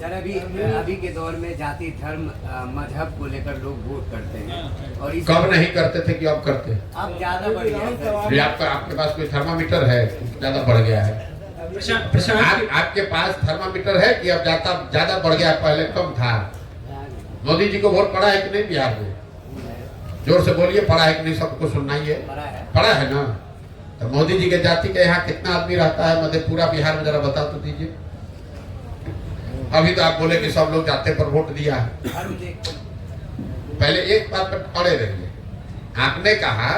Sir अभी के दौर में जाति धर्म मजहब को लेकर लोग वोट करते हैं और कब नहीं करते थे कि अब करते हैं? अब ज्यादा बढ़ गया है सर। आपके पास कोई थर्मामीटर है? ज्यादा बढ़ गया है? आपके पास थर्मामीटर है कि अब ज्यादा बढ़ गया? पहले कम था। मोदी जी को वोट पड़ा है कि नहीं बिहार में? जोर से बोलिए, पड़ा है कि नहीं? सबको सुनाइए। पड़ा है ना? तो मोदी जी के जाति के यहाँ कितना आदमी रहता है मधेपुरा बिहार में? जरा बता तो दीजिए। अभी तो आप बोले कि सब लोग जाते पर वोट दिया है। पहले एक बात पर अड़े रहिए। आपने कहा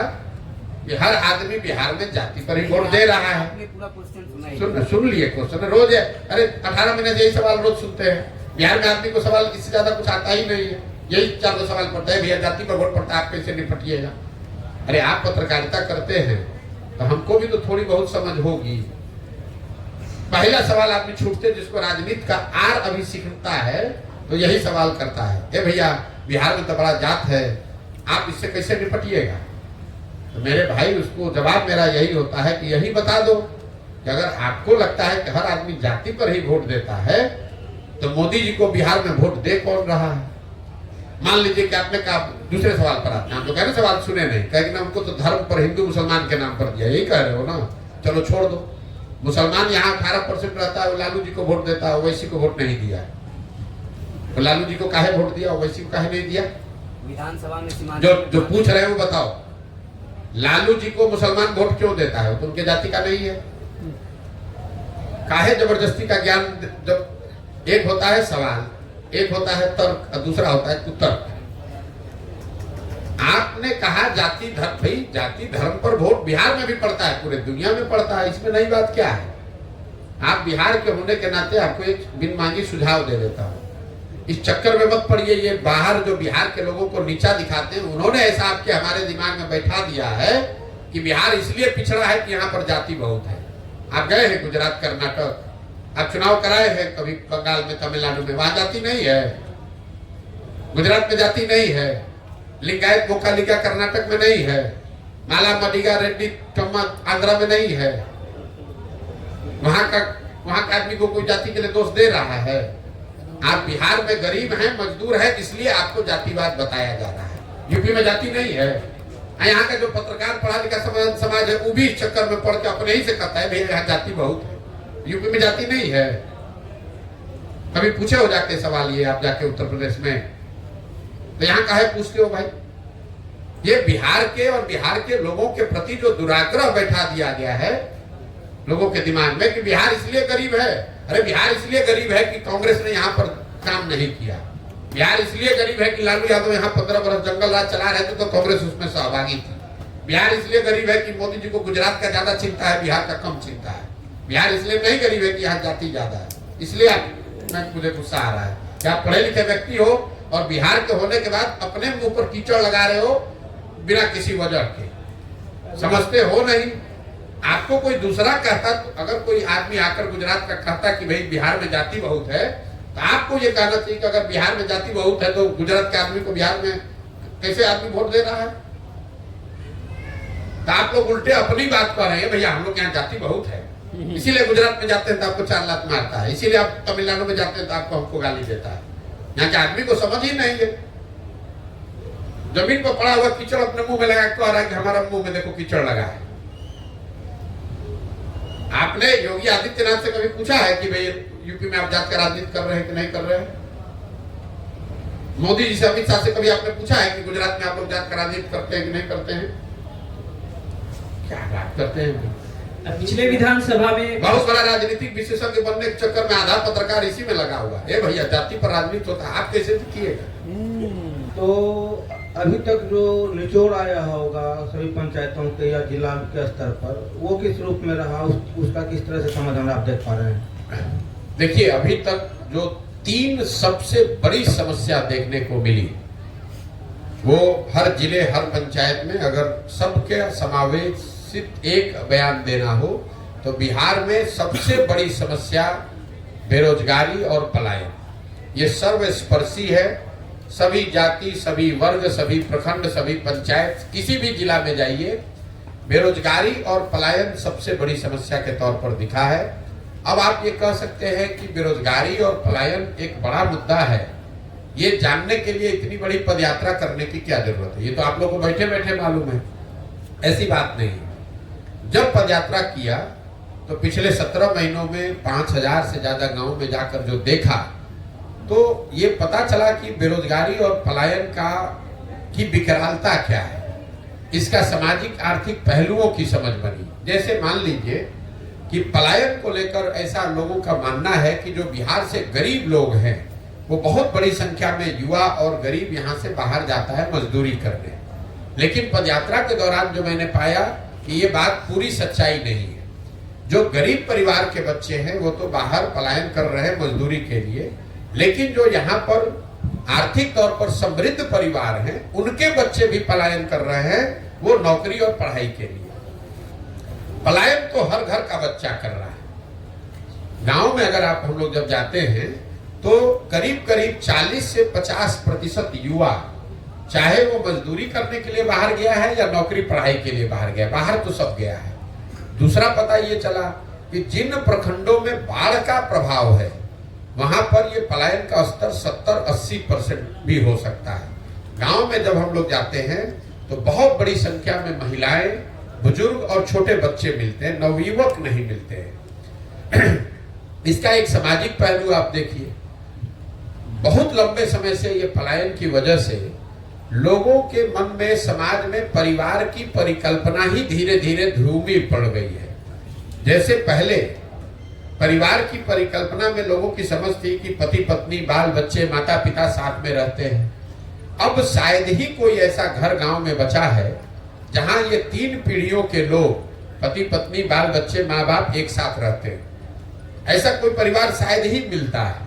कि हर आदमी बिहार में जाति पर ही वोट दे रहा है। सुन लिए क्वेश्चन रोज है। अरे 18 महीने से यही सवाल रोज सुनते हैं। बिहार में आदमी को सवाल इससे ज्यादा कुछ आता ही नहीं है। यही 4 सवाल पड़ता है, भैया जाति पर वोट पड़ता है, आप कैसे निपटिएगा? अरे आप पत्रकारिता करते हैं तो हमको भी तो थोड़ी बहुत समझ होगी। पहला सवाल आदमी छूटते जिसको राजनीति का आर अभी सीखता है तो यही सवाल करता है, ए भैया बिहार में तो बड़ा जात है, आप इससे कैसे निपटिएगा? तो मेरे भाई उसको जवाब मेरा यही होता है कि यही बता दो कि अगर आपको लगता है कि हर आदमी जाति पर ही वोट देता है तो मोदी जी को बिहार में वोट दे कौन रहा है? मान लीजिए कि आपने कहा, दूसरे सवाल पर आते हैं। आप तो कह रहे सवाल सुने नहीं, कहेंगे ना हमको तो धर्म पर हिंदू मुसलमान के नाम पर दिया, यही कह रहे हो ना? चलो छोड़ दो। मुसलमान यहाँ 18% रहता है, वो लालू जी को वोट देता है, ओवैसी को वोट नहीं दिया। तो लालू जी को काहे वोट दिया, ओवैसी को काहे नहीं दिया? विधानसभा में जो पूछ रहे हैं वो बताओ। लालू जी को मुसलमान वोट क्यों देता है? तो उनके जाति का नहीं है। काहे जबरदस्ती का ज्ञान? जब एक होता है सवाल, एक होता है तर्क और दूसरा होता है कुतर्क। आपने कहा जाति धर्म, भाई जाति धर्म पर वोट बिहार में भी पड़ता है, पूरे दुनिया में पड़ता है, इसमें नई बात क्या है? आप बिहार के होने के नाते आपको एक बिन मांगी सुझाव दे देता हूं, इस चक्कर में मत पड़िए। ये बाहर जो बिहार के लोगों को नीचा दिखाते हैं, उन्होंने ऐसा आपके हमारे दिमाग में बैठा दिया है कि बिहार इसलिए पिछड़ा है कि यहाँ पर जाति बहुत है। आप गए हैं गुजरात, कर्नाटक, आप चुनाव कराए हैं कभी बंगाल में, तमिलनाडु में, वहां जाति नहीं है। गुजरात में जाति नहीं है। लिंगायत मोकालिका कर्नाटक में नहीं है। माला मडिगा रेड्डी कम्मा आंध्रा में नहीं है। वहां का आदमी को कोई जाति के लिए दोष दे रहा है? आप बिहार में गरीब हैं, मजदूर हैं, इसलिए आपको जातिवाद बताया जा रहा है। यूपी में जाति नहीं है। यहाँ का जो पत्रकार पढ़ा लिखा समाज है वो भी इस चक्कर में पढ़ के अपने ही से कहता है भैया यहाँ जाति बहुत है। यूपी में जाति नहीं है। कभी पूछे हो जाके सवाल ये आप जाके उत्तर प्रदेश में, तो यहाँ काहे पूछते हो भाई? ये बिहार के और बिहार के लोगों के प्रति जो दुराग्रह बैठा दिया गया है लोगों के दिमाग में कि बिहार इसलिए गरीब है। अरे बिहार इसलिए गरीब है कि कांग्रेस ने यहाँ पर काम नहीं किया। बिहार इसलिए गरीब है कि लालू यादव यहाँ 15 वर्ष जंगल राज चला रहे थे तो कांग्रेस उसमें सहभागी थी। बिहार इसलिए गरीब है कि मोदी जी को गुजरात का ज्यादा चिंता है, बिहार का कम चिंता है। बिहार इसलिए नहीं गरीब है कि यहाँ जाति ज्यादा है। इसलिए मुझे गुस्सा आ रहा है कि आप पढ़े लिखे व्यक्ति हो और बिहार के होने के बाद अपने मुंह पर कीचड़ लगा रहे हो बिना किसी वजह के। समझते हो नहीं? आपको कोई दूसरा कहता, तो अगर कोई आदमी आकर गुजरात का कहता कि भाई बिहार में जाति बहुत है, तो आपको ये कहना चाहिए कि अगर बिहार में जाति बहुत है तो गुजरात के आदमी को बिहार में कैसे आदमी वोट दे रहा है? तो आप लोग उल्टे अपनी बात कर रहे हैं, भैया हम लोग यहाँ जाति बहुत है इसीलिए गुजरात में जाते हैं तो आपको 4 लात मारता है, इसीलिए आप तमिलनाडु में जाते हैं तो आपको हमको गाली देता है। यहाँ के आदमी को समझ ही नहीं है। जमीन पर पड़ा हुआ कीचड़ अपने मुंह में लगा कह रहा है कि हमारा मुंह में देखो कीचड़ लगा है। आपने योगी आदित्यनाथ से कभी पूछा है कि भाई यूपी में आप जात का राजनीति कर रहे हैं कि नहीं कर रहे हैं? मोदी जी से, अमित शाह से कभी आपने पूछा है कि गुजरात में आप लोग जात का राजनीति करते हैं कि नहीं करते हैं? क्या बात करते हैं? पिछले विधानसभा में बहुत बड़ा राजनीतिक विशेषज्ञ बनने के चक्कर में आधा पत्रकार इसी में लगा हुआ है। भैया जाति पर राजनीति होता है, आप कैसे किएगा? तो अभी तक जो निचोड़ आया होगा सभी पंचायतों के या जिला के स्तर पर, वो किस रूप में रहा, उसका किस तरह से समाधान आप देख पा रहे हैं? देखिए, अभी तक जो 3 सबसे बड़ी समस्या देखने को मिली, वो हर जिले हर पंचायत में अगर सबके समावेशित एक बयान देना हो तो बिहार में सबसे बड़ी समस्या बेरोजगारी और पलायन। ये सर्वस्पर्शी है। सभी जाति, सभी वर्ग, सभी प्रखंड, सभी पंचायत, किसी भी जिला में जाइए, बेरोजगारी और पलायन सबसे बड़ी समस्या के तौर पर दिखा है। अब आप ये कह सकते हैं कि बेरोजगारी और पलायन एक बड़ा मुद्दा है, ये जानने के लिए इतनी बड़ी पदयात्रा करने की क्या जरूरत है? ये तो आप लोगों को बैठे बैठे मालूम है। ऐसी बात नहीं। जब पदयात्रा किया तो पिछले 17 महीनों में 5000 से ज्यादा गांव में जाकर जो देखा, तो ये पता चला कि बेरोजगारी और पलायन की विकरालता क्या है, इसका सामाजिक आर्थिक पहलुओं की समझ बनी। जैसे मान लीजिए कि पलायन को लेकर ऐसा लोगों का मानना है कि जो बिहार से गरीब लोग हैं वो बहुत बड़ी संख्या में युवा और गरीब यहाँ से बाहर जाता है मजदूरी करने। लेकिन पदयात्रा के दौरान जो मैंने पाया कि ये बात पूरी सच्चाई नहीं है। जो गरीब परिवार के बच्चे हैं वो तो बाहर पलायन कर रहे हैं मजदूरी के लिए, लेकिन जो यहाँ पर आर्थिक तौर पर समृद्ध परिवार हैं उनके बच्चे भी पलायन कर रहे हैं, वो नौकरी और पढ़ाई के लिए। पलायन तो हर घर का बच्चा कर रहा है। गांव में अगर आप हम लोग जब जाते हैं तो करीब करीब 40 से 50% युवा, चाहे वो मजदूरी करने के लिए बाहर गया है या नौकरी पढ़ाई के लिए बाहर गया, बाहर तो सब गया है। दूसरा पता ये चला कि जिन प्रखंडों में बाढ़ का प्रभाव है वहां पर ये पलायन का स्तर 70-80% भी हो सकता है। गांव में जब हम लोग जाते हैं तो बहुत बड़ी संख्या में महिलाएं, बुजुर्ग और छोटे बच्चे मिलते हैं, नवयुवक नहीं मिलते हैं। इसका एक सामाजिक पहलू आप देखिए। बहुत लंबे समय से ये पलायन की वजह से लोगों के मन में, समाज में परिवार की परिकल्पना ही धीरे धीरे ध्रुवी पड़ गई है। जैसे पहले परिवार की परिकल्पना में लोगों की समझ थी कि पति पत्नी, बाल बच्चे, माता पिता साथ में रहते हैं। अब शायद ही कोई ऐसा घर गांव में बचा है जहां ये 3 पीढ़ियों के लोग, पति पत्नी, बाल बच्चे, माँ बाप एक साथ रहते हैं। ऐसा कोई परिवार शायद ही मिलता है,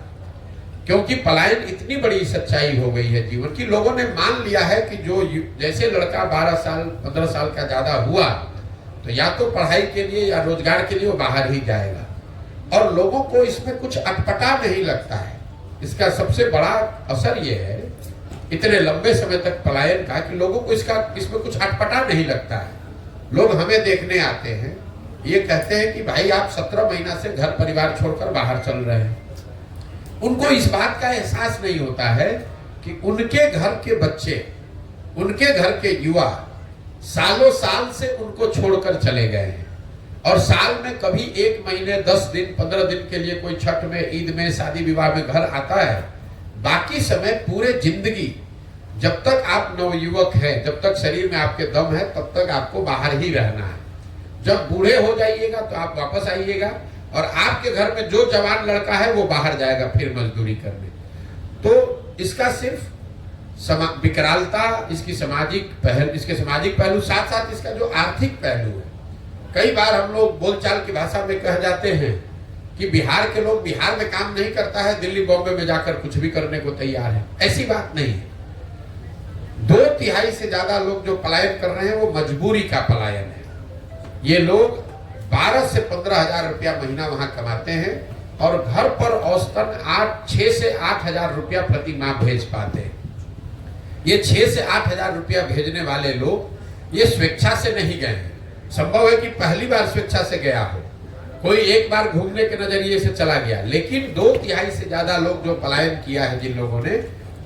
क्योंकि पलायन इतनी बड़ी सच्चाई हो गई है जीवन की। लोगों ने मान लिया है कि जो जैसे लड़का 12 साल 15 साल का ज्यादा हुआ तो या तो पढ़ाई के लिए या रोजगार के लिए वो बाहर ही जाएगा, और लोगों को इसमें कुछ अटपटा नहीं लगता है। इसका सबसे बड़ा असर ये है इतने लंबे समय तक पलायन का कि लोगों को इसमें कुछ अटपटा नहीं लगता है। लोग हमें देखने आते हैं, ये कहते हैं कि भाई आप 17 महीना से घर परिवार छोड़कर बाहर चल रहे हैं। उनको इस बात का एहसास नहीं होता है कि उनके घर के बच्चे, उनके घर के युवा सालों साल से उनको छोड़कर चले गए हैं, और साल में कभी 1 महीने 10 दिन 15 दिन के लिए कोई छठ में, ईद में, शादी विवाह में घर आता है। बाकी समय पूरे जिंदगी जब तक आप नवयुवक हैं, जब तक शरीर में आपके दम है, तब तक आपको बाहर ही रहना है। जब बूढ़े हो जाइएगा तो आप वापस आइएगा, और आपके घर में जो जवान लड़का है वो बाहर जाएगा फिर मजदूरी करने। तो इसका सिर्फ विकरालता, इसकी सामाजिक पहलू, साथ साथ इसका जो आर्थिक पहलू है। कई बार हम लोग बोलचाल की भाषा में कह जाते हैं कि बिहार के लोग बिहार में काम नहीं करता है, दिल्ली बॉम्बे में जाकर कुछ भी करने को तैयार है। ऐसी बात नहीं है। 2/3 से ज्यादा लोग जो पलायन कर रहे हैं वो मजबूरी का पलायन है। ये लोग 12 से 15 हजार रुपया महीना वहां कमाते हैं और घर पर औसतन 6 से 8 हजार रुपया प्रति माह भेज पाते हैं। ये 6 से 8 हजार रुपया भेजने वाले लोग ये स्वेच्छा से नहीं गए हैं। संभव है कि पहली बार स्वेच्छा से गया हो, कोई एक बार घूमने के नजरिए से चला गया, लेकिन 2/3 से ज्यादा लोग जो पलायन किया है जिन लोगों ने,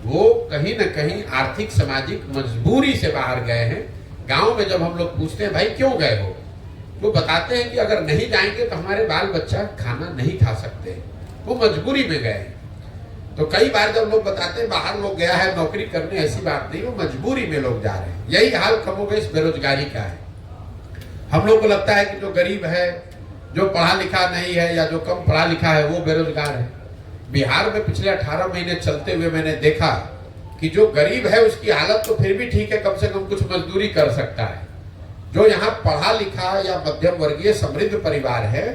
वो कहीं न कहीं आर्थिक सामाजिक मजबूरी से बाहर गए हैं। गांव में जब हम लोग पूछते हैं भाई क्यों गए हो, तो बताते हैं कि अगर नहीं जाएंगे तो हमारे बाल बच्चा खाना नहीं खा सकते, वो मजबूरी में गए। तो कई बार जब लोग बताते हैं बाहर लोग गया है नौकरी करने, ऐसी बात नहीं, वो मजबूरी में लोग जा रहे हैं। यही हाल कमोबेश बेरोजगारी का है। हम लोग को लगता है कि जो गरीब है, जो पढ़ा लिखा नहीं है या जो कम पढ़ा लिखा है वो बेरोजगार है। बिहार में पिछले 18 महीने चलते हुए मैंने देखा कि जो गरीब है उसकी हालत तो फिर भी ठीक है, कम से कम कुछ मजदूरी कर सकता है। जो यहाँ पढ़ा लिखा या मध्यम वर्गीय समृद्ध परिवार है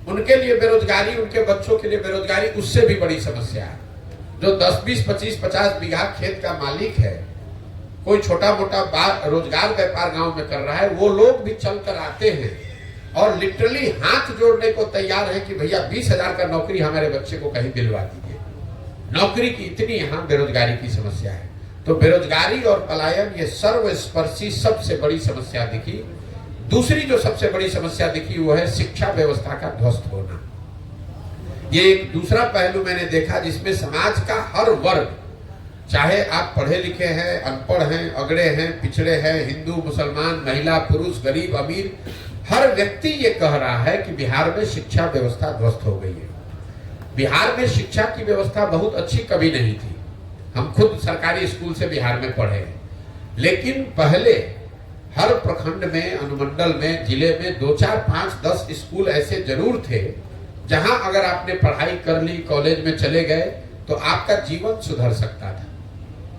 उनके लिए बेरोजगारी, उनके बच्चों के लिए बेरोजगारी उससे भी बड़ी समस्या है। जो 10, 20, 25, 50 बीघा खेत का मालिक है, कोई छोटा मोटा रोजगार व्यापार गांव में कर रहा है, वो लोग भी चल कर आते हैं और लिटरली हाथ जोड़ने को तैयार है कि भैया 20,000 का नौकरी हमारे बच्चे को कहीं दिलवा दीजिए। नौकरी की इतनी यहाँ बेरोजगारी की समस्या है। तो बेरोजगारी और पलायन ये सर्वस्पर्शी सबसे बड़ी समस्या दिखी। दूसरी जो सबसे बड़ी समस्या दिखी वो है शिक्षा व्यवस्था का ध्वस्त होना। ये एक दूसरा पहलू मैंने देखा जिसमें समाज का हर वर्ग, चाहे आप पढ़े लिखे हैं, अनपढ़ हैं, अगड़े हैं, पिछड़े हैं, हिंदू, मुसलमान, महिला, पुरुष, गरीब, अमीर, हर व्यक्ति ये कह रहा है कि बिहार में शिक्षा व्यवस्था ध्वस्त हो गई है। बिहार में शिक्षा की व्यवस्था बहुत अच्छी कभी नहीं थी। हम खुद सरकारी स्कूल से बिहार में पढ़े हैं, लेकिन पहले हर प्रखंड में, अनुमंडल में, जिले में 2, 4, 5, 10 स्कूल ऐसे जरूर थे जहां अगर आपने पढ़ाई कर ली, कॉलेज में चले गए तो आपका जीवन सुधर सकता था।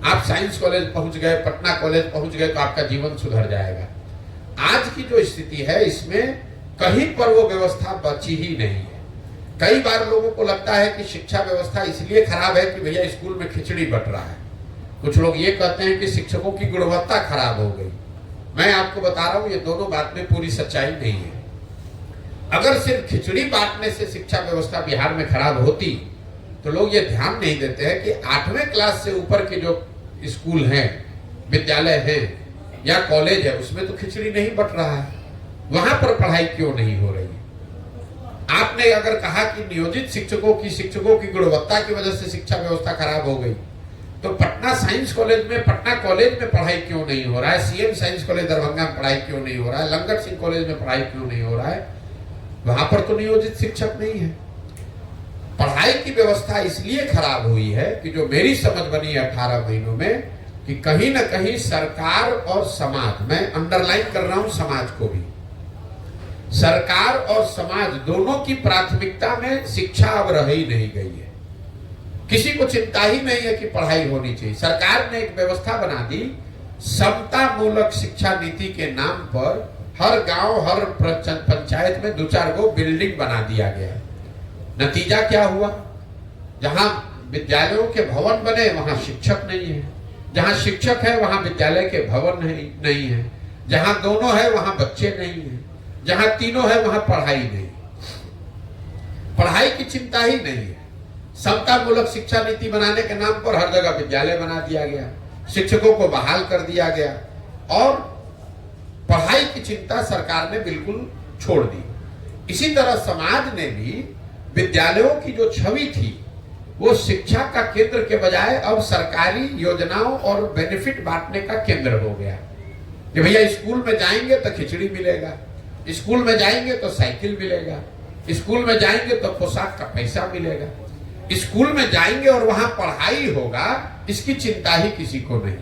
आप साइंस कॉलेज पहुंच गए, पटना कॉलेज पहुंच गए तो आपका जीवन सुधर जाएगा। आज की जो स्थिति है इसमें कहीं पर वो व्यवस्था बची ही नहीं है। कई बार लोगों को लगता है कि शिक्षा व्यवस्था इसलिए खराब है कि भैया स्कूल में खिचड़ी बट रहा है। कुछ लोग ये कहते हैं कि शिक्षकों की गुणवत्ता खराब हो गई। मैं आपको बता रहा हूं ये दोनों बात में पूरी सच्चाई नहीं है। अगर सिर्फ खिचड़ी बांटने से शिक्षा व्यवस्था बिहार में खराब होती तो लोग ये ध्यान नहीं देते हैं कि 8वें क्लास से ऊपर के जो स्कूल हैं, विद्यालय हैं या कॉलेज है, उसमें तो खिचड़ी नहीं बट रहा है। वहां पर पढ़ाई क्यों नहीं हो रही? आपने अगर कहा कि नियोजित शिक्षकों की गुणवत्ता की वजह से शिक्षा व्यवस्था खराब हो गई, तो पटना साइंस कॉलेज में, पटना कॉलेज में पढ़ाई क्यों नहीं हो रहा है? सीएम साइंस कॉलेज दरभंगा में पढ़ाई क्यों नहीं हो रहा है? लंगट सिंह कॉलेज में पढ़ाई क्यों नहीं हो रहा है? वहां पर तो नियोजित शिक्षक नहीं है। पढ़ाई की व्यवस्था इसलिए खराब हुई है कि जो मेरी समझ बनी 18 महीनों में, कि कहीं ना कहीं सरकार और समाज, मैं अंडरलाइन कर रहा हूं समाज को भी, सरकार और समाज दोनों की प्राथमिकता में शिक्षा अब रह ही नहीं गई है। किसी को चिंता ही नहीं है कि पढ़ाई होनी चाहिए। सरकार ने एक व्यवस्था बना दी, समता मूलक शिक्षा नीति के नाम पर हर गांव, हर पंचायत में 2-4 गो बिल्डिंग बना दिया गया। नतीजा क्या हुआ? जहां विद्यालयों के भवन बने वहां शिक्षक नहीं है, जहां शिक्षक है वहां विद्यालय के भवन नहीं है, जहां दोनों है वहां बच्चे नहीं है, जहां तीनों है वहां पढ़ाई नहीं। पढ़ाई की चिंता ही नहीं है। समता मूलक शिक्षा नीति बनाने के नाम पर हर जगह विद्यालय बना दिया गया, शिक्षकों को बहाल कर दिया गया और पढ़ाई की चिंता सरकार ने बिल्कुल छोड़ दी। इसी तरह समाज ने भी विद्यालयों की जो छवि थी वो शिक्षा का केंद्र के बजाय अब सरकारी योजनाओं और बेनिफिट बांटने का केंद्र हो गया कि भैया स्कूल में जाएंगे तो खिचड़ी मिलेगा, स्कूल में जाएंगे तो साइकिल मिलेगा, स्कूल में जाएंगे तो पोशाक का पैसा मिलेगा, स्कूल में जाएंगे और वहां पढ़ाई होगा, इसकी चिंता ही किसी को नहीं।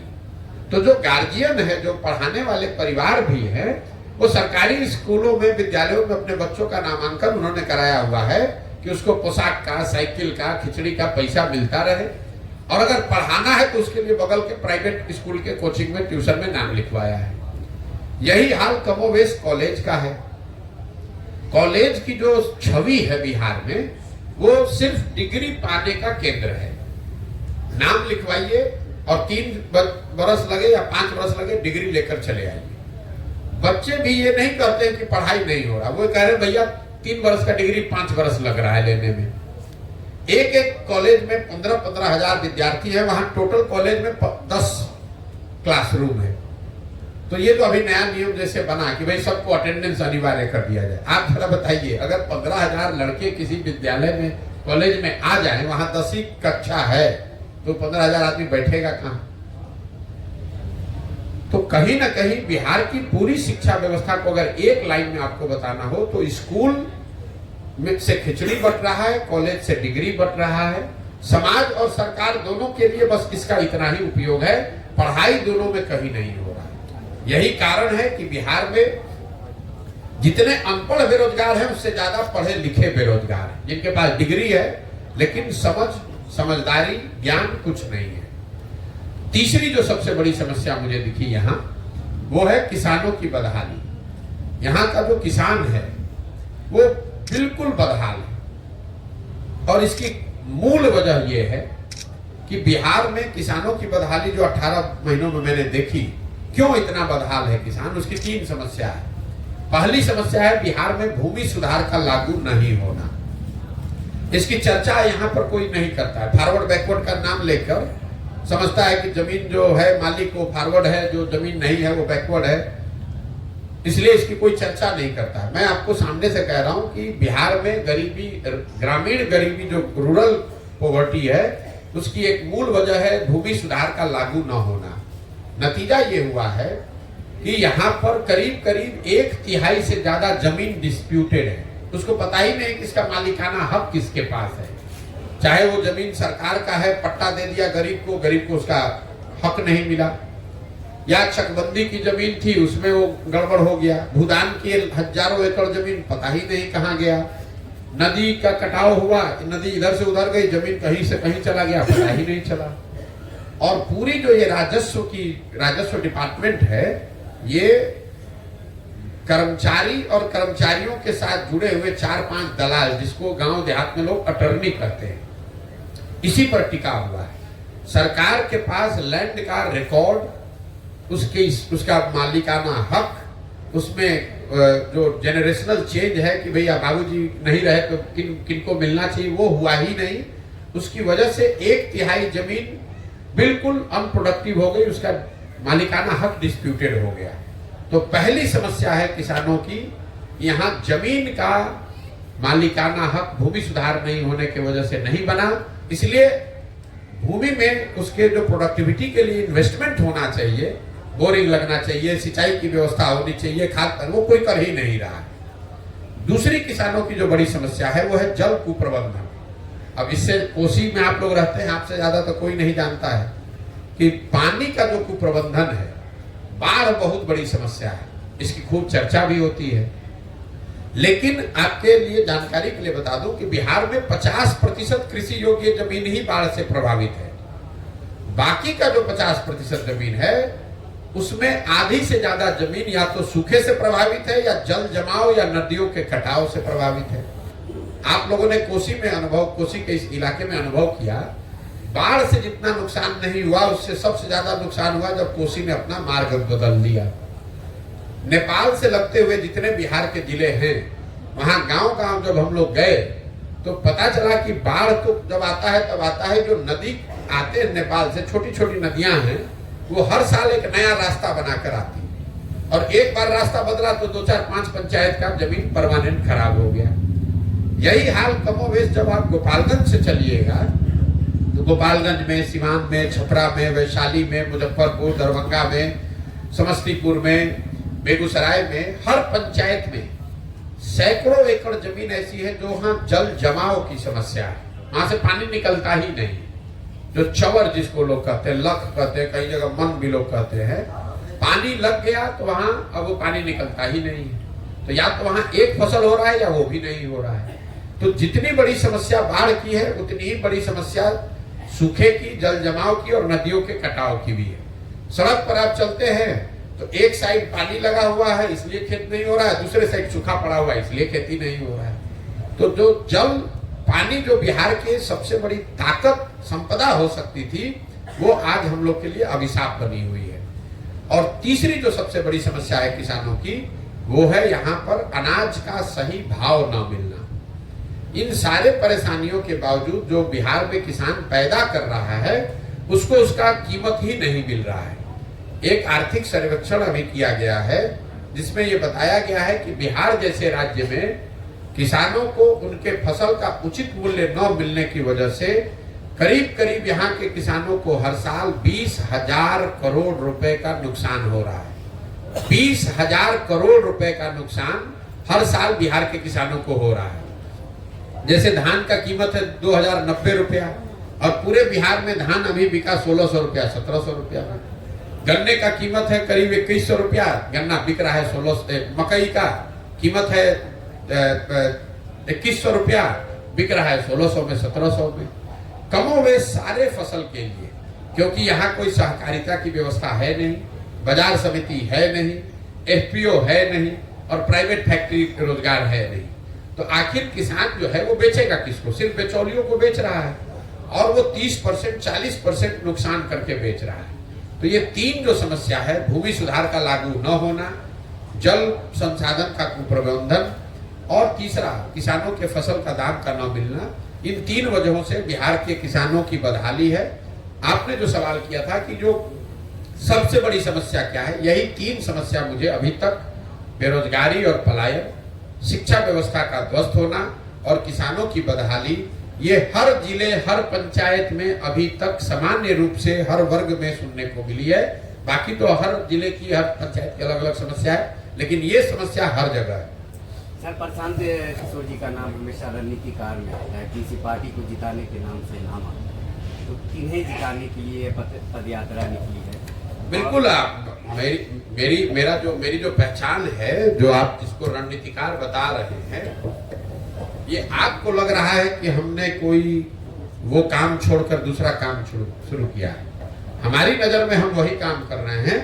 तो जो गार्जियन है, जो पढ़ाने वाले परिवार भी है, वो सरकारी स्कूलों में, विद्यालयों में अपने बच्चों का नामांकन उन्होंने कराया हुआ है कि उसको पोशाक का, साइकिल का, खिचड़ी का पैसा मिलता रहे। और अगर पढ़ाना है तो उसके लिए बगल के प्राइवेट स्कूल के कोचिंग में, ट्यूशन में नाम लिखवाया है। यही हाल कमोवेश कॉलेज का है। कॉलेज की जो छवि है बिहार में, वो सिर्फ डिग्री पाने का केंद्र है। नाम लिखवाइए और 3 बरस लगे या 5 बरस लगे, डिग्री लेकर चले आइए। बच्चे भी ये नहीं कहते कि पढ़ाई नहीं हो रहा, वो कह रहे भैया 3 बरस का डिग्री 5 बरस लग रहा है लेने में। एक कॉलेज में 15-15 हजार विद्यार्थी है, वहां टोटल कॉलेज में 10 क्लासरूम है। तो ये तो अभी नया नियम जैसे बना कि भाई सबको अटेंडेंस अनिवार्य कर दिया जाए। आप जरा बताइए, अगर 15,000 लड़के किसी विद्यालय में, कॉलेज में आ जाए, वहां 10वीं कक्षा है, तो 15,000 आदमी बैठेगा कहां? तो कहीं ना कहीं बिहार की पूरी शिक्षा व्यवस्था को अगर एक लाइन में आपको बताना हो तो स्कूल में से खिचड़ी बट रहा है, कॉलेज से डिग्री बट रहा है। समाज और सरकार दोनों के लिए बस इसका इतना ही उपयोग है, पढ़ाई दोनों में कहीं नहीं हो रहा है। यही कारण है कि बिहार में जितने अनपढ़ बेरोजगार हैं उससे ज्यादा पढ़े लिखे बेरोजगार हैं, जिनके पास डिग्री है लेकिन समझदारी, ज्ञान कुछ नहीं है। तीसरी जो सबसे बड़ी समस्या मुझे दिखी यहाँ, वो है किसानों की बदहाली। यहाँ का जो किसान है वो बिल्कुल बदहाल है और इसकी मूल वजह यह है कि बिहार में किसानों की बदहाली जो 18 महीनों में मैंने देखी, क्यों इतना बदहाल है किसान, उसकी 3 समस्या है। पहली समस्या है बिहार में भूमि सुधार का लागू नहीं होना। इसकी चर्चा यहाँ पर कोई नहीं करता है। फॉरवर्ड बैकवर्ड का नाम लेकर समझता है कि जमीन जो है मालिक वो फॉरवर्ड है, जो जमीन नहीं है वो बैकवर्ड है। इसलिए इसकी कोई चर्चा नहीं करता। मैं आपको सामने से कह रहा हूं कि बिहार में गरीबी, ग्रामीण गरीबी जो रूरल पॉवर्टी है, उसकी एक मूल वजह है भूमि सुधार का लागू न होना। नतीजा ये हुआ है कि यहाँ पर करीब करीब 1/3 से ज्यादा जमीन डिस्प्यूटेड है। उसको पता ही नहीं कि इसका मालिकाना हक किसके पास है। चाहे वो जमीन सरकार का है, पट्टा दे दिया गरीब को उसका हक नहीं मिला, या चकबंदी की जमीन थी उसमें वो गड़बड़ हो गया, भूदान की हजारों एकड़ जमीन पता ही नहीं कहाँ गया, नदी का कटाव हुआ, नदी इधर से उधर गई, जमीन कहीं से कहीं चला गया, पता ही नहीं चला। और पूरी जो ये राजस्व डिपार्टमेंट है, ये कर्मचारी और कर्मचारियों के साथ जुड़े हुए 4-5 दलाल, जिसको गांव देहात में लोग अटर्नी कहते हैं, इसी पर टिका हुआ है। सरकार के पास लैंड का रिकॉर्ड, उसका मालिकाना हक, उसमें जो जेनरेशनल चेंज है कि भैया बाबूजी नहीं रहे तो किनको मिलना चाहिए, वो हुआ ही नहीं। उसकी वजह से 1/3 जमीन बिल्कुल अनप्रोडक्टिव हो गई, उसका मालिकाना हक डिस्प्यूटेड हो गया। तो पहली समस्या है किसानों की, यहाँ जमीन का मालिकाना हक भूमि सुधार नहीं होने की वजह से नहीं बना। इसलिए भूमि में उसके जो प्रोडक्टिविटी के लिए इन्वेस्टमेंट होना चाहिए, बोरिंग लगना चाहिए, सिंचाई की व्यवस्था होनी चाहिए, खाद, वो कोई कर ही नहीं रहा है। दूसरी किसानों की जो बड़ी समस्या है वो है जल कुप्रबंधन। अब इससे कोसी में आप लोग रहते हैं, आपसे ज्यादा तो कोई नहीं जानता है कि पानी का जो कुप्रबंधन है, बाढ़ बहुत बड़ी समस्या है, इसकी खूब चर्चा भी होती है। लेकिन आपके लिए जानकारी के लिए बता दूं कि बिहार में 50% कृषि योग्य जमीन ही बाढ़ से प्रभावित है। बाकी का जो 50% जमीन है, उसमें आधी से ज्यादा जमीन या तो सूखे से प्रभावित है, या जल जमाव या नदियों के कटाव से प्रभावित है। आप लोगों ने कोसी के इस इलाके में अनुभव किया, बाढ़ से जितना नुकसान नहीं हुआ, उससे सबसे ज्यादा नुकसान हुआ जब कोसी ने अपना मार्ग बदल दिया। नेपाल से लगते हुए जितने बिहार के जिले हैं, वहां गांव जब हम लोग गए तो पता चला कि बाढ़ तो जब आता है तब आता है, जो नदी आते हैं नेपाल से, छोटी छोटी नदियां हैं, वो हर साल एक नया रास्ता बनाकर आती, और एक बार रास्ता बदला तो 2-4-5 पंचायत का जमीन परमानेंट खराब हो गया। यही हाल कमोवेश जब आप गोपालगंज से चलिएगा, तो गोपालगंज में, सीवान में, छपरा में, वैशाली में, मुजफ्फरपुर, दरभंगा में, समस्तीपुर में, बेगूसराय में, हर पंचायत में सैकड़ों एकड़ जमीन ऐसी है जो वहां जल जमाव की समस्या है, वहां से पानी निकलता ही नहीं। जो चवर जिसको लोग कहते हैं, लख कहते हैं, कई जगह मन भी लोग कहते हैं, पानी लग गया तो वहां अब वो पानी निकलता ही नहीं है। तो या तो वहां एक फसल हो रहा है या वो भी नहीं हो रहा है। तो जितनी बड़ी समस्या बाढ़ की है, उतनी ही बड़ी समस्या सूखे की, जल जमाव की और नदियों के कटाव की भी है। सड़क पर आप चलते हैं तो एक साइड पानी लगा हुआ है इसलिए खेत नहीं हो रहा है, दूसरे साइड सूखा पड़ा हुआ है इसलिए खेती नहीं हो रहा है। तो जो जल पानी जो बिहार के सबसे बड़ी ताकत संपदा हो सकती थी, वो आज हम लोग के लिए अभिशाप बनी हुई है। और तीसरी जो सबसे बड़ी समस्या है किसानों की, वो है यहाँ पर अनाज का सही भाव न मिलना। इन सारे परेशानियों के बावजूद जो बिहार में किसान पैदा कर रहा है, उसको उसका कीमत ही नहीं मिल रहा है। एक आर्थिक सर्वेक्षण अभी किया गया है जिसमें यह बताया गया है कि बिहार जैसे राज्य में किसानों को उनके फसल का उचित मूल्य न मिलने की वजह से करीब यहाँ के किसानों को हर साल 20,000 करोड़ रुपए का नुकसान हो रहा है। 20,000 करोड़ रुपए का नुकसान हर साल बिहार के किसानों को हो रहा है। जैसे धान का कीमत है 2,090 रुपया, और पूरे बिहार में धान अभी बिका 1,600 रुपया, 1,700 रुपया। गन्ने का कीमत है करीब 2,100 रुपया, गन्ना बिक रहा है 1600। मकई का कीमत है 2,100 रुपया, बिक रहा है 1600 में, 1700 में। कमोवेश सारे फसल के लिए, क्योंकि यहाँ कोई सहकारिता की व्यवस्था है नहीं, बाजार समिति है नहीं, एफपीओ है नहीं, और प्राइवेट फैक्ट्री रोजगार है नहीं। तो आखिर किसान जो है वो बेचेगा किसको? सिर्फ बिचौलियों को बेच रहा है, और वो 30% 40% नुकसान करके बेच रहा है। तो ये तीन जो समस्या है, भूमि सुधार का लागू न होना, जल संसाधन का कुप्रबंधन, और तीसरा किसानों के फसल का दाम का न मिलना, इन तीन वजहों से बिहार के किसानों की बदहाली है। आपने जो सवाल किया था कि जो सबसे बड़ी समस्या क्या है, यही तीन समस्या मुझे अभी तक बेरोजगारी और पलायन, शिक्षा व्यवस्था का ध्वस्त होना और किसानों की बदहाली, ये हर जिले हर पंचायत में अभी तक सामान्य रूप से हर वर्ग में सुनने को मिली है। बाकी तो हर जिले की हर पंचायत की अलग अलग समस्या है, लेकिन ये समस्या हर जगह है। सर, प्रशांत किशोर जी का नाम हमेशा रणनीतिकार में आता है, किसी पार्टी को जिताने के नाम से नाम आता है, तो किन्हें जिताने के लिए पद यात्रा निकली है? बिल्कुल, आप मेरी जो पहचान है, जो आप जिसको रणनीतिकार बता रहे हैं, ये आपको लग रहा है कि हमने कोई वो काम छोड़कर दूसरा काम शुरू किया है। हमारी नजर में हम वही काम कर रहे हैं।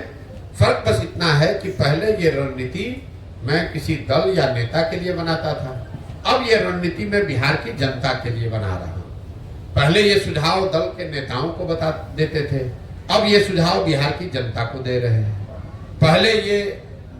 फर्क बस इतना है कि पहले ये रणनीति मैं किसी दल या नेता के लिए बनाता था, अब ये रणनीति मैं बिहार की जनता के लिए बना रहा हूं। पहले ये सुझाव दल के नेताओं को बता देते थे, अब ये सुझाव बिहार की जनता को दे रहे हैं। पहले ये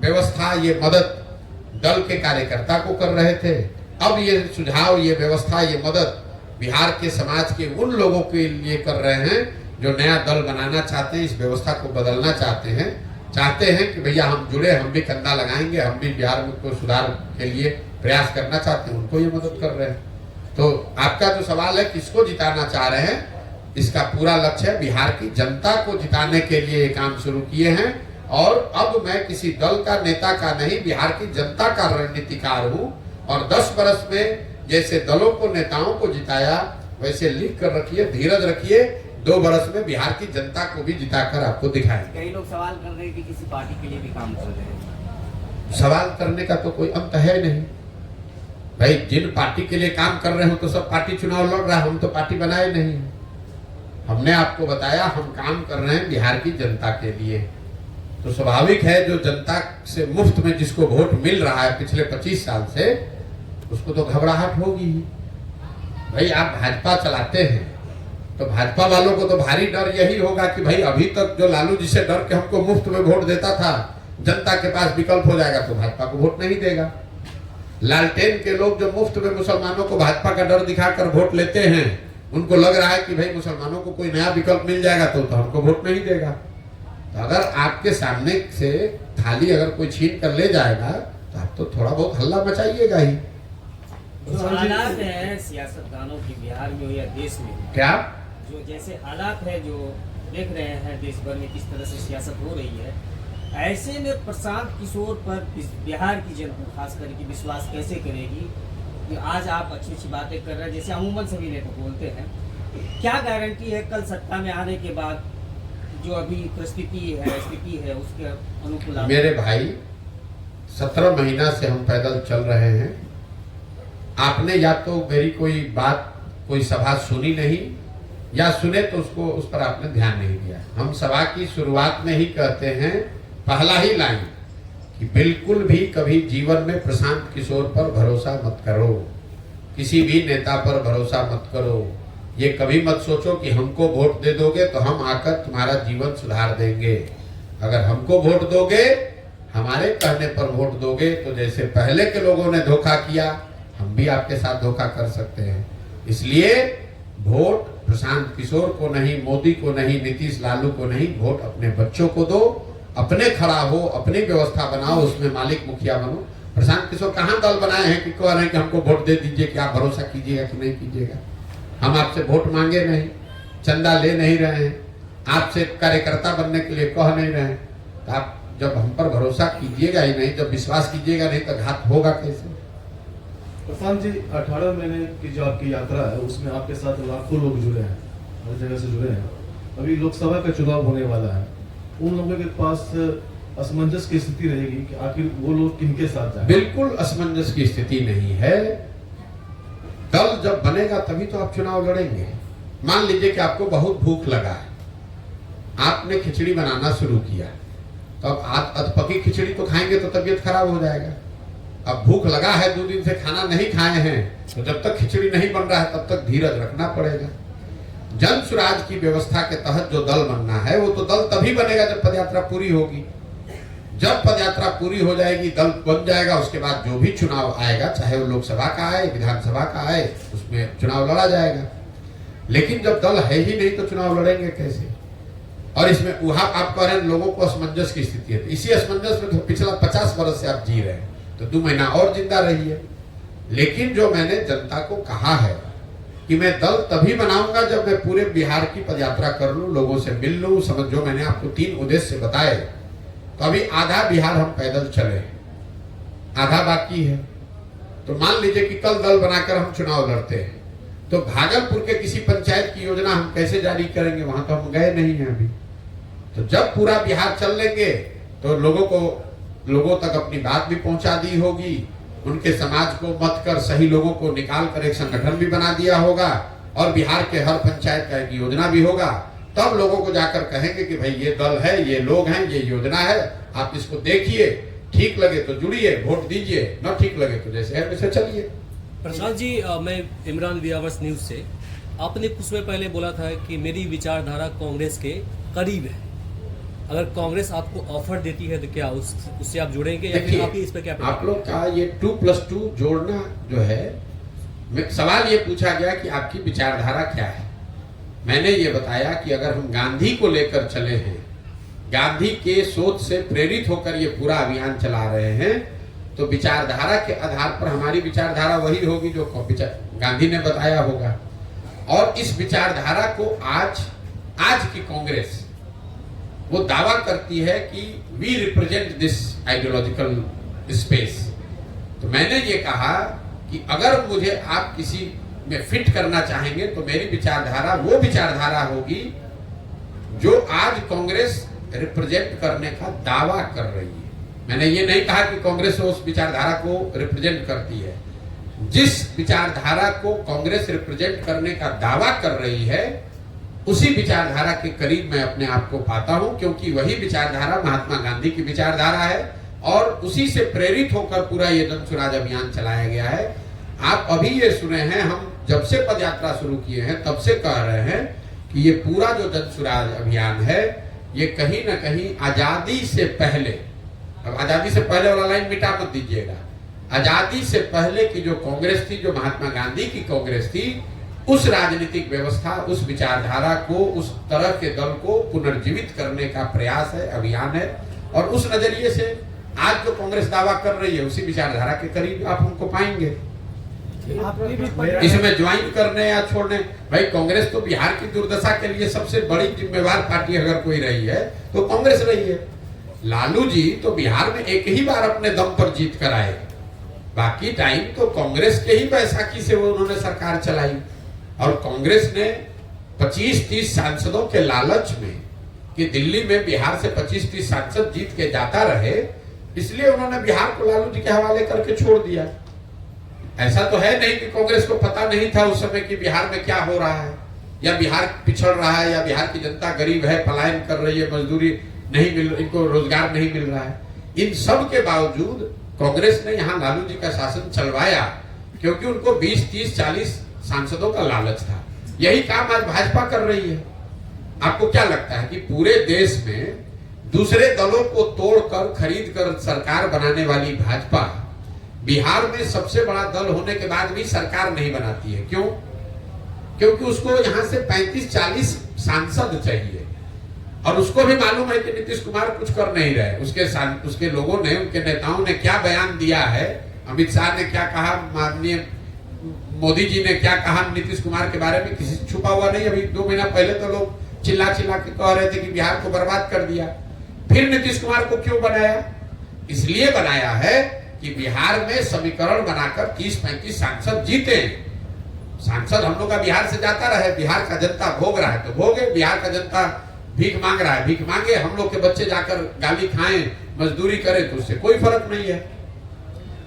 व्यवस्था, ये मदद दल के कार्यकर्ता को कर रहे थे, अब ये सुझाव, ये व्यवस्था, ये मदद बिहार के समाज के उन लोगों के लिए कर रहे हैं जो नया दल बनाना चाहते हैं, इस व्यवस्था को बदलना चाहते हैं कि भैया हम जुड़े, हम भी कंधा लगाएंगे, हम भी बिहार में कोई सुधार के लिए प्रयास करना चाहते हैं, उनको ये मदद कर रहे हैं। तो आपका जो सवाल है किसको जिताना चाह रहे हैं, इसका पूरा लक्ष्य है बिहार की जनता को जिताने के लिए ये काम शुरू किए हैं। और अब मैं किसी दल का नेता का नहीं, बिहार की जनता का रणनीतिकार हूँ। और 10 वर्ष में जैसे दलों को, नेताओं को जिताया, वैसे लिख कर रखिए, धीरज रखिए, 2 वर्ष में बिहार की जनता को भी जिताकर आपको दिखाएंगे। कई लोग सवाल कर रहे हैं कि किसी पार्टी के लिए भी काम कर रहे हैं। सवाल करने का तो कोई अंत है नहीं भाई। जिन पार्टी के लिए काम कर रहे हो तो सब पार्टी चुनाव लड़ रहा है, हम तो पार्टी बनाए नहीं। हमने आपको बताया हम काम कर रहे हैं बिहार की जनता के लिए। तो स्वाभाविक है जो जनता से मुफ्त में जिसको वोट मिल रहा है पिछले 25 साल से, उसको तो घबराहट होगी ही। भाई आप भाजपा चलाते हैं तो भाजपा वालों को तो भारी डर यही होगा कि भाई अभी तक जो लालू जी से डर के हमको मुफ्त में वोट देता था, जनता के पास विकल्प हो जाएगा तो भाजपा को वोट नहीं देगा। लालटेन के लोग जो मुफ्त में मुसलमानों को भाजपा का डर दिखाकर वोट लेते हैं, उनको लग रहा है कि भाई मुसलमानों को कोई नया विकल्प मिल जाएगा तो हमको वोट नहीं देगा। तो अगर आपके सामने से थाली अगर कोई छीन कर ले जाएगा तो आप तो थोड़ा बहुत हल्ला मचाइएगा ही। जो हालात है सियासतदानों की बिहार में हो या देश में, क्या जो जैसे हालात है जो देख रहे हैं देश भर में किस तरह से सियासत हो रही है, ऐसे में प्रशांत किशोर पर बिहार की जनता खास करके विश्वास कैसे करेगी कि आज आप अच्छी अच्छी बातें कर रहे हैं जैसे अमूमन सभी नेता बोलते हैं, क्या गारंटी है कल सत्ता में आने के बाद जो अभी स्थिति है उसके अनुकूल? मेरे भाई 17 महीना से हम पैदल चल रहे हैं। आपने या तो मेरी कोई बात, कोई सभा सुनी नहीं, या सुने तो उस पर आपने ध्यान नहीं दिया। हम सभा की शुरुआत में ही कहते हैं, पहला ही लाइन, कि बिल्कुल भी कभी जीवन में प्रशांत किशोर पर भरोसा मत करो, किसी भी नेता पर भरोसा मत करो। ये कभी मत सोचो कि हमको वोट दे दोगे तो हम आकर तुम्हारा जीवन सुधार देंगे। अगर हमको वोट दोगे, हमारे कहने पर वोट दोगे, तो जैसे पहले के लोगों ने धोखा किया, हम भी आपके साथ धोखा कर सकते हैं। इसलिए वोट प्रशांत किशोर को नहीं, मोदी को नहीं, नीतीश लालू को नहीं, वोट अपने बच्चों को दो, अपने खड़ा हो, अपनी व्यवस्था बनाओ, उसमें मालिक मुखिया बनो। प्रशांत किशोर कहाँ दल बनाए हैं कि कह रहे हैं कि हमको वोट दे दीजिए, कि आप भरोसा कीजिएगा कि नहीं कीजिएगा। हम आपसे वोट मांगे नहीं, चंदा ले नहीं रहे हैं, आपसे कार्यकर्ता बनने के लिए कह नहीं रहे हैं। तो आप जब हम पर भरोसा कीजिएगा ही नहीं, जब विश्वास कीजिएगा नहीं, तो घात होगा कैसे? प्रशांत जी, 18 महीने की जो आपकी यात्रा है उसमें आपके साथ लाखों लोग जुड़े हैं, हर जगह से जुड़े हैं। अभी लोकसभा का चुनाव होने वाला है, उन लोगों के पास असमंजस की स्थिति रहेगी कि आखिर वो लोग किनके साथ जाएं? बिल्कुल असमंजस की स्थिति नहीं है। दल जब बनेगा तभी तो आप चुनाव लड़ेंगे। मान लीजिए कि आपको बहुत भूख लगा है, आपने खिचड़ी बनाना शुरू किया, तो अब अधपकी खिचड़ी तो खाएंगे तो तबीयत खराब हो जाएगा। अब भूख लगा है, 2 दिन से खाना नहीं खाए हैं, तो जब तक खिचड़ी नहीं बन रहा है तब तक धीरज रखना पड़ेगा। जन सुराज की व्यवस्था के तहत जो दल बनना है, वो तो दल तभी बनेगा जब पदयात्रा पूरी होगी। जब पदयात्रा पूरी हो जाएगी, दल बन जाएगा, उसके बाद जो भी चुनाव आएगा, चाहे वो लोकसभा का आए, विधानसभा का आए, उसमें चुनाव लड़ा जाएगा। लेकिन जब दल है ही नहीं तो चुनाव लड़ेंगे कैसे? और इसमें वहां आप कह रहे हैं लोगों को असमंजस की स्थिति है। इसी असमंजस में तो पिछला 50 वर्ष से आप जी रहे हैं, तो 2 महीना और जिंदा रहिए। लेकिन जो मैंने जनता को कहा है कि मैं दल तभी बनाऊंगा जब मैं पूरे बिहार की पदयात्रा कर लूं, लोगों से मिल लूं, समझ। जो मैंने आपको 3 उद्देश्य बताए, तो अभी आधा बिहार हम पैदल चले, आधा बाकी है। तो मान लीजिए कि कल दल बनाकर हम चुनाव लड़ते हैं, तो भागलपुर के किसी पंचायत की योजना हम कैसे जारी करेंगे? वहां तो हम गए नहीं हैं अभी। तो जब पूरा बिहार चल लेंगे तो लोगों तक अपनी बात भी पहुंचा दी होगी, उनके समाज को मत कर सही लोगों को निकाल कर एक संगठन भी बना दिया होगा, और बिहार के हर पंचायत का एक योजना भी होगा। तब लोगों को जाकर कहेंगे कि भाई ये दल है, ये लोग हैं, ये योजना है, आप इसको देखिए, ठीक लगे तो जुड़िए, वोट दीजिए, न ठीक लगे तो जैसे है वैसे चलिए। प्रशांत जी, मैं इमरान व्यावर्स न्यूज से। आपने कुछ समय पहले बोला था कि मेरी विचारधारा कांग्रेस के करीब है। अगर कांग्रेस आपको ऑफर देती है तो क्या उससे आप जुड़ेंगे, या फिर आप इस पर क्या? आप लोग का ये 2+2 जोड़ना जो है, सवाल ये पूछा गया कि आपकी विचारधारा क्या है। मैंने ये बताया कि अगर हम गांधी को लेकर चले हैं, गांधी के सोच से प्रेरित होकर ये पूरा अभियान चला रहे हैं, तो विचारधारा के आधार पर हमारी विचारधारा वही होगी जो गांधी ने बताया होगा। और इस विचारधारा को आज की कांग्रेस वो दावा करती है कि we represent this ideological space. तो मैंने ये कहा कि अगर मुझे आप किसी में फिट करना चाहेंगे तो मेरी विचारधारा वो विचारधारा होगी जो आज कांग्रेस रिप्रेजेंट करने का दावा कर रही है। मैंने ये नहीं कहा कि कांग्रेस उस विचारधारा को रिप्रेजेंट करती है। जिस विचारधारा को कांग्रेस रिप्रेजेंट करने का दावा कर रही है, उसी विचारधारा के करीब मैं अपने आप को पाता हूं, क्योंकि वही विचारधारा महात्मा गांधी की विचारधारा है और उसी से प्रेरित होकर पूरा ये जन स्वराज अभियान चलाया गया है। आप अभी ये सुने हैं, हम जब से पदयात्रा शुरू किए हैं तब से कह रहे हैं कि ये पूरा जो जन स्वराज अभियान है, ये कहीं ना कहीं आजादी से पहले, अब आजादी से पहले वाला लाइन मिटा मत दीजिएगा, आजादी से पहले की जो कांग्रेस थी, जो महात्मा गांधी की कांग्रेस थी, उस राजनीतिक व्यवस्था, उस विचारधारा को, उस तरह के दल को पुनर्जीवित करने का प्रयास है, अभियान है। और उस नजरिए से आज जो कांग्रेस दावा कर रही है, उसी विचारधारा के करीब आप हमको पाएंगे। इसमें ज्वाइन करने या छोड़ने, भाई कांग्रेस तो बिहार की दुर्दशा के लिए सबसे बड़ी जिम्मेवार पार्टी अगर कोई रही है तो कांग्रेस रही है। लालू जी तो बिहार में एक ही बार अपने दम पर जीत कर आए, बाकी टाइम तो कांग्रेस के ही बैसाखी से वो उन्होंने सरकार चलाई। और कांग्रेस ने 25-30 सांसदों के लालच में कि दिल्ली में बिहार से 25-30 सांसद जीत के जाता रहे, इसलिए उन्होंने बिहार को लालू जी के हवाले करके छोड़ दिया। ऐसा तो है नहीं कि कांग्रेस को पता नहीं था उस समय कि बिहार में क्या हो रहा है, या बिहार पिछड़ रहा है, या बिहार की जनता गरीब है, पलायन कर रही है, मजदूरी नहीं मिल, इनको रोजगार नहीं मिल रहा है। इन सब के बावजूद कांग्रेस ने यहाँ लालू जी का शासन चलवाया, क्योंकि उनको 20-30-40 सांसदों का लालच था। यही काम आज भाजपा कर रही है। आपको क्या लगता है कि पूरे देश में दूसरे दलों को तोड़कर खरीद कर सरकार बनाने वाली भाजपा बिहार में सबसे बड़ा दल होने के बाद भी सरकार नहीं बनाती है? क्यों? क्योंकि उसको यहाँ से 35-40 सांसद चाहिए, और उसको भी मालूम है कि नीतीश कुमार कुछ कर नहीं रहे। उसके लोगों ने, उनके नेताओं ने क्या बयान दिया है, अमित शाह ने क्या कहा, माननीय मोदी जी ने क्या कहा नीतीश कुमार के बारे में, किसी से छुपा हुआ नहीं। अभी 2 महीना पहले तो लोग चिल्ला के कह रहे थे कि बिहार को बर्बाद कर दिया। फिर नीतीश कुमार को क्यों बनाया? इसलिए बनाया है कि बिहार में समीकरण बनाकर 30-35 सांसद जीते। सांसद हम लोग का बिहार से जाता रहे, बिहार का जनता भोग रहा है तो भोगे, बिहार का जनता भीख मांग रहा है, भीख मांगे, हम लोग के बच्चे जाकर गाली खाएं, मजदूरी करें, तो उससे कोई फर्क नहीं है।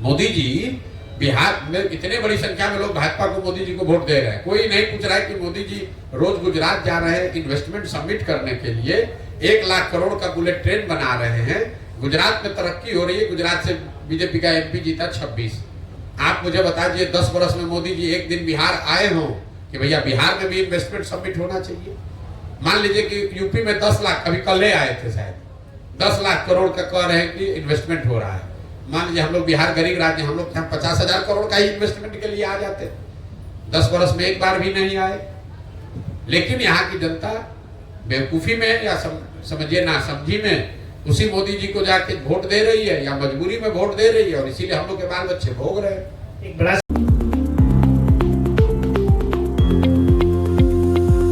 मोदी जी, बिहार में इतने बड़ी संख्या में लोग भाजपा को, मोदी जी को वोट दे रहे हैं। कोई नहीं पूछ रहा है कि मोदी जी रोज गुजरात जा रहे हैं इन्वेस्टमेंट सबमिट करने के लिए, 1 लाख करोड़ का बुलेट ट्रेन बना रहे हैं, गुजरात में तरक्की हो रही है, गुजरात से बीजेपी का एमपी जीता 26। आप मुझे बता दीजिए 10 वर्ष में मोदी जी एक दिन बिहार आए हों कि भैया बिहार में भी इन्वेस्टमेंट सबमिट होना चाहिए। मान लीजिए कि यूपी में 10 लाख, अभी कल आए थे शायद, 10 लाख करोड़ का कह रहे हैं कि इन्वेस्टमेंट हो रहा है। मान लीजिए हम लोग बिहार गरीब राज्य, हम लोग यहाँ 50,000 करोड़ का ही इन्वेस्टमेंट के लिए आ जाते, 10 वर्ष में एक बार भी नहीं आए। लेकिन यहाँ की जनता बेवकूफी में या समझिए ना समझी में उसी मोदी जी को जाके वोट दे रही है या मजबूरी में वोट दे रही है, और इसीलिए हम लोग के बाल बच्चे भोग रहे हैं। एक बड़ा